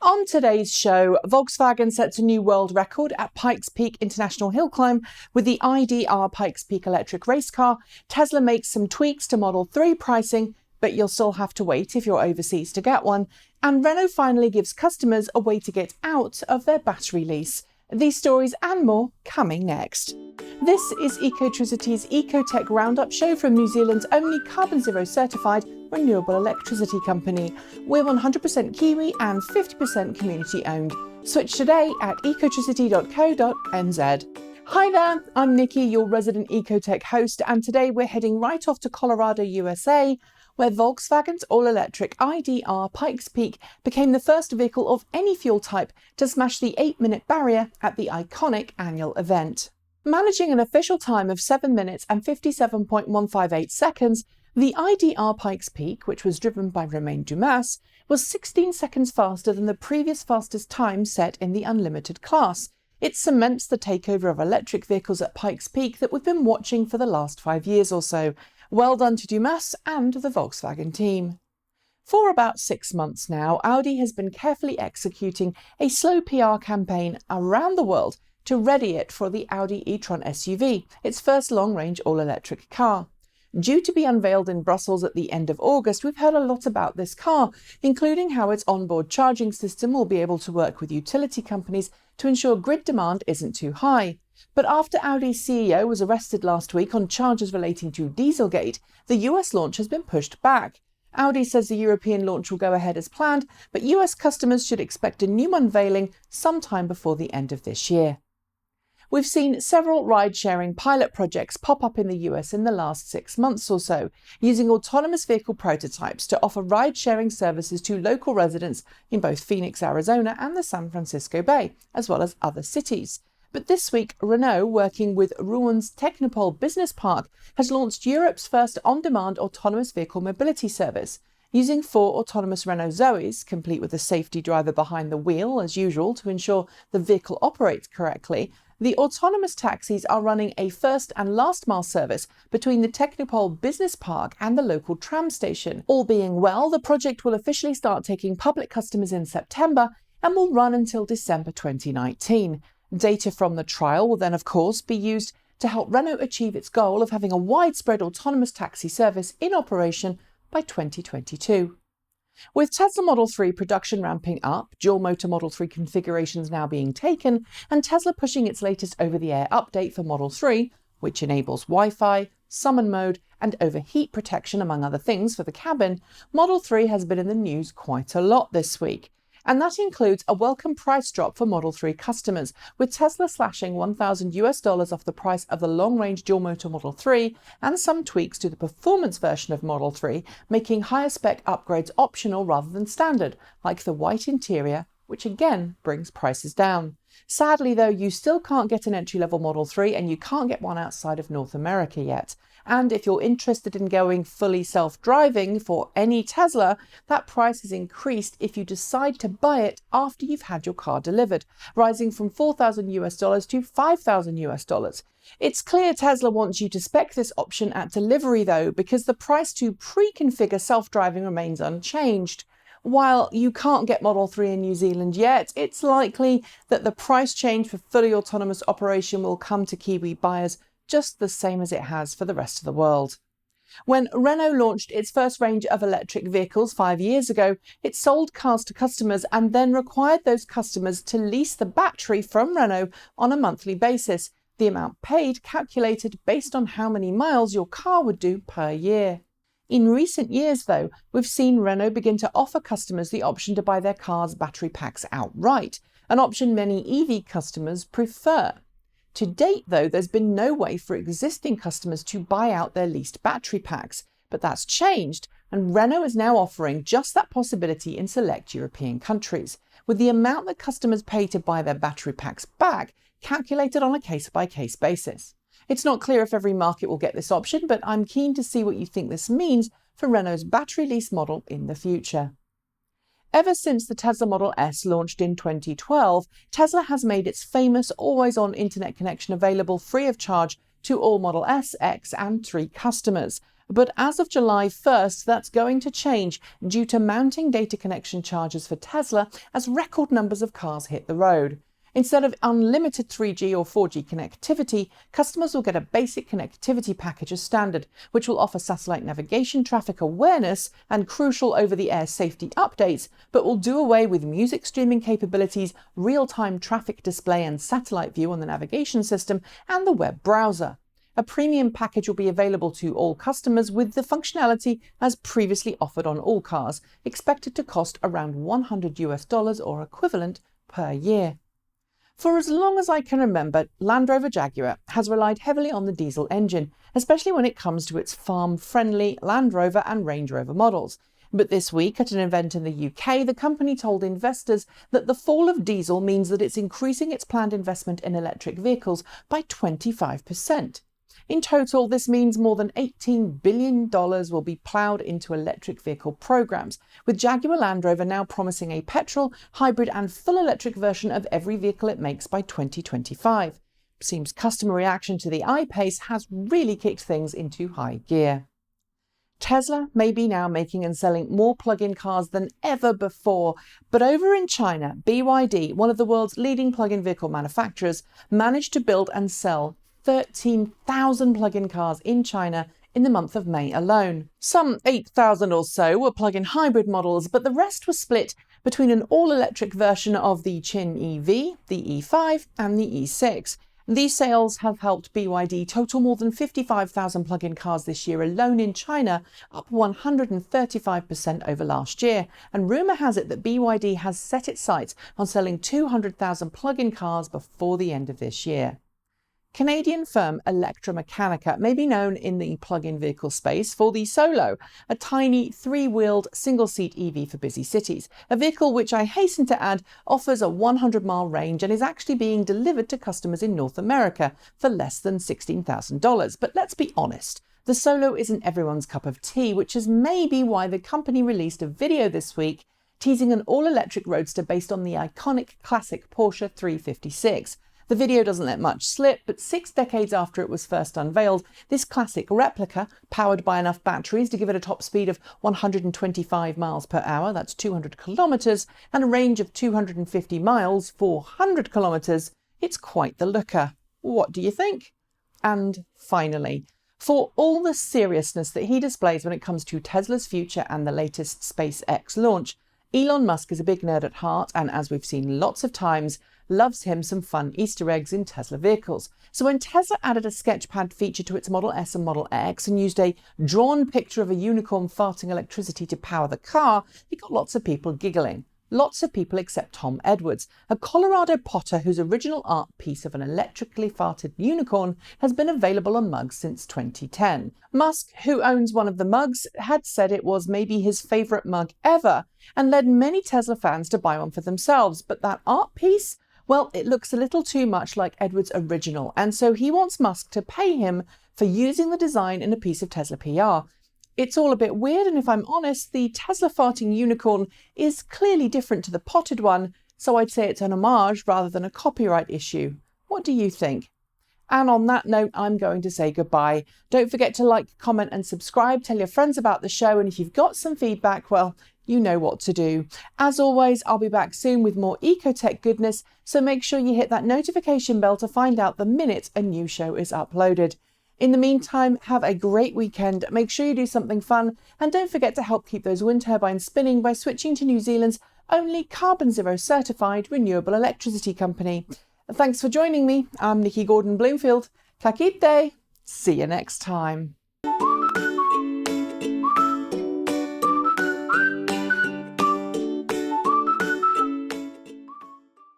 On today's show, Volkswagen sets a new world record at Pikes Peak International Hill Climb with the IDR Pikes Peak electric race car. Tesla makes some tweaks to Model 3 pricing, but you'll still have to wait if you're overseas to get one. And Renault finally gives customers a way to get out of their battery lease. These stories and more coming next. This is Ecotricity's ecoTEC roundup show from New Zealand's only carboNZero certified renewable electricity company. We're 100% Kiwi and 50% community owned. Switch today at ecotricity.co.nz. Hi there, I'm Nikki, your resident ecoTEC host, and today we're heading right off to Colorado, USA, where Volkswagen's all-electric IDR Pikes Peak became the first vehicle of any fuel type to smash the 8-minute barrier at the iconic annual event. Managing an official time of 7 minutes and 57.158 seconds, the IDR Pikes Peak, which was driven by Romain Dumas, was 16 seconds faster than the previous fastest time set in the unlimited class. It cements the takeover of electric vehicles at Pikes Peak that we've been watching for the last 5 years or so. Well done to Dumas and the Volkswagen team. For about 6 months now, Audi has been carefully executing a slow PR campaign around the world to ready it for the Audi e-Tron SUV, its first long-range all-electric car. Due to be unveiled in Brussels at the end of August, we've heard a lot about this car, including how its onboard charging system will be able to work with utility companies to ensure grid demand isn't too high. But after Audi's CEO was arrested last week on charges relating to Dieselgate, the US launch has been pushed back. Audi says the European launch will go ahead as planned, but US customers should expect a new unveiling sometime before the end of this year. We've seen several ride-sharing pilot projects pop up in the US in the last 6 months or so, using autonomous vehicle prototypes to offer ride-sharing services to local residents in both Phoenix, Arizona and the San Francisco Bay, as well as other cities. But this week, Renault, working with Rouen Technopole Business Park, has launched Europe's first on-demand autonomous vehicle mobility service. Using 4 autonomous Renault Zoes, complete with a safety driver behind the wheel, as usual, to ensure the vehicle operates correctly, the autonomous taxis are running a first and last mile service between the Technopole Business Park and the local tram station. All being well, the project will officially start taking public customers in September and will run until December 2019. Data from the trial will then, of course, be used to help Renault achieve its goal of having a widespread autonomous taxi service in operation by 2022. With Tesla Model 3 production ramping up, dual-motor Model 3 configurations now being taken, and Tesla pushing its latest over-the-air update for Model 3, which enables Wi-Fi, summon mode, and overheat protection, among other things, for the cabin, Model 3 has been in the news quite a lot this week. And that includes a welcome price drop for Model 3 customers, with Tesla slashing $1,000 off the price of the long-range dual-motor Model 3 and some tweaks to the performance version of Model 3, making higher-spec upgrades optional rather than standard, like the white interior, which again brings prices down. Sadly, though, you still can't get an entry-level Model 3 and you can't get one outside of North America yet. And if you're interested in going fully self-driving for any Tesla, that price is increased if you decide to buy it after you've had your car delivered, rising from $4,000 to $5,000. It's clear Tesla wants you to spec this option at delivery though, because the price to pre-configure self-driving remains unchanged. While you can't get Model 3 in New Zealand yet, it's likely that the price change for fully autonomous operation will come to Kiwi buyers just the same as it has for the rest of the world. When Renault launched its first range of electric vehicles 5 years ago, it sold cars to customers and then required those customers to lease the battery from Renault on a monthly basis, the amount paid calculated based on how many miles your car would do per year. In recent years, though, we've seen Renault begin to offer customers the option to buy their car's battery packs outright, an option many EV customers prefer. To date, though, there's been no way for existing customers to buy out their leased battery packs, but that's changed, and Renault is now offering just that possibility in select European countries, with the amount that customers pay to buy their battery packs back calculated on a case-by-case basis. It's not clear if every market will get this option, but I'm keen to see what you think this means for Renault's battery lease model in the future. Ever since the Tesla Model S launched in 2012, Tesla has made its famous always-on internet connection available free of charge to all Model S, X and 3 customers. But as of July 1st, that's going to change due to mounting data connection charges for Tesla as record numbers of cars hit the road. Instead of unlimited 3G or 4G connectivity, customers will get a basic connectivity package as standard, which will offer satellite navigation, traffic awareness, and crucial over-the-air safety updates, but will do away with music streaming capabilities, real-time traffic display and satellite view on the navigation system, and the web browser. A premium package will be available to all customers with the functionality as previously offered on all cars, expected to cost around $100 or equivalent per year. For as long as I can remember, Land Rover Jaguar has relied heavily on the diesel engine, especially when it comes to its farm-friendly Land Rover and Range Rover models. But this week, at an event in the UK, the company told investors that the fall of diesel means that it's increasing its planned investment in electric vehicles by 25%. In total, this means more than $18 billion will be ploughed into electric vehicle programs, with Jaguar Land Rover now promising a petrol, hybrid and full electric version of every vehicle it makes by 2025. Seems customer reaction to the I-Pace has really kicked things into high gear. Tesla may be now making and selling more plug-in cars than ever before, but over in China, BYD, one of the world's leading plug-in vehicle manufacturers, managed to build and sell 13,000 plug-in cars in China in the month of May alone. Some 8,000 or so were plug-in hybrid models, but the rest was split between an all-electric version of the Qin EV, the E5 and the E6. These sales have helped BYD total more than 55,000 plug-in cars this year alone in China, up 135% over last year. And rumour has it that BYD has set its sights on selling 200,000 plug-in cars before the end of this year. Canadian firm Electra Meccanica may be known in the plug-in vehicle space for the Solo, a tiny three-wheeled single-seat EV for busy cities, a vehicle which I hasten to add offers a 100-mile range and is actually being delivered to customers in North America for less than $16,000. But let's be honest, the Solo isn't everyone's cup of tea, which is maybe why the company released a video this week teasing an all-electric roadster based on the iconic classic Porsche 356. The video doesn't let much slip, but 6 decades after it was first unveiled, this classic replica, powered by enough batteries to give it a top speed of 125 miles per hour, that's 200 kilometres, and a range of 250 miles, 400 kilometres, it's quite the looker. What do you think? And finally, for all the seriousness that he displays when it comes to Tesla's future and the latest SpaceX launch, Elon Musk is a big nerd at heart and, as we've seen lots of times, loves him some fun Easter eggs in Tesla vehicles. So when Tesla added a sketchpad feature to its Model S and Model X and used a drawn picture of a unicorn farting electricity to power the car, it got lots of people giggling. Lots of people except Tom Edwards, a Colorado potter whose original art piece of an electrically farted unicorn has been available on mugs since 2010. Musk, who owns one of the mugs, had said it was maybe his favourite mug ever and led many Tesla fans to buy one for themselves. But that art piece? Well, it looks a little too much like Edwards' original, and so he wants Musk to pay him for using the design in a piece of Tesla PR. It's all a bit weird, and if I'm honest, the Tesla farting unicorn is clearly different to the potted one, so I'd say it's an homage rather than a copyright issue. What do you think? And on that note, I'm going to say goodbye. Don't forget to like, comment and subscribe, tell your friends about the show, and if you've got some feedback, well, you know what to do. As always, I'll be back soon with more ecotech goodness, so make sure you hit that notification bell to find out the minute a new show is uploaded. In the meantime, have a great weekend, make sure you do something fun, and don't forget to help keep those wind turbines spinning by switching to New Zealand's only carboNZero certified renewable electricity company. Thanks for joining me. I'm Nikki Gordon-Bloomfield. Ka kite! See you next time.